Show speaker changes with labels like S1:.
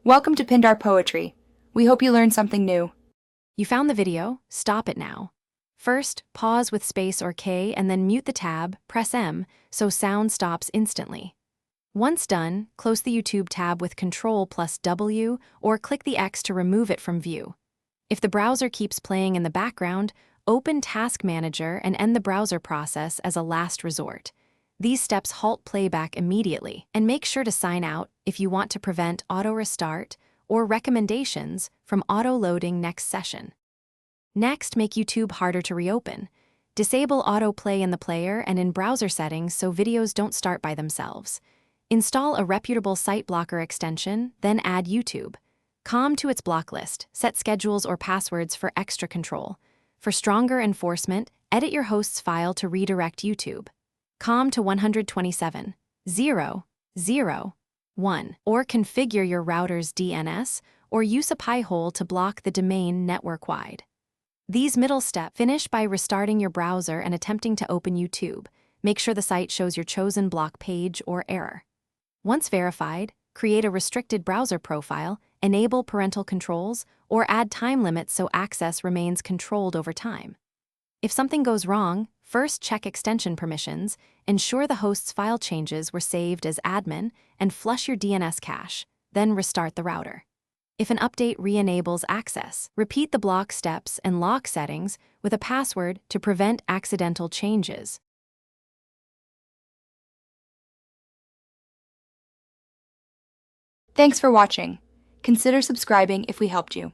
S1: Welcome to Pindar Poetry. We hope you learned something new.
S2: You found the video? Stop it now. First, pause with space or K and then mute the tab, press M, so sound stops instantly. Once done, close the YouTube tab with Ctrl plus W or click the X to remove it from view. If the browser keeps playing in the background, open Task Manager and end the browser process as a last resort. These steps halt playback immediately, and make sure to sign out if you want to prevent auto restart or recommendations from auto-loading next session. Next, make YouTube harder to reopen. Disable autoplay in the player and in browser settings so videos don't start by themselves. Install a reputable site blocker extension, then add YouTube. COM to its block list, set schedules or passwords for extra control. For stronger enforcement, edit your host's file to redirect YouTube. COM to 127.0.0.1, or configure your router's DNS, or use a Pi-hole to block the domain network-wide. These middle steps finish by restarting your browser and attempting to open YouTube. Make sure the site shows your chosen block page or error. Once verified, create a restricted browser profile, enable parental controls, or add time limits so access remains controlled over time. If something goes wrong, first check extension permissions, ensure the host's file changes were saved as admin, and flush your DNS cache, then restart the router. If an update re-enables access, repeat the block steps and lock settings with a password to prevent accidental changes.
S1: Thanks for watching. Consider subscribing if we helped you.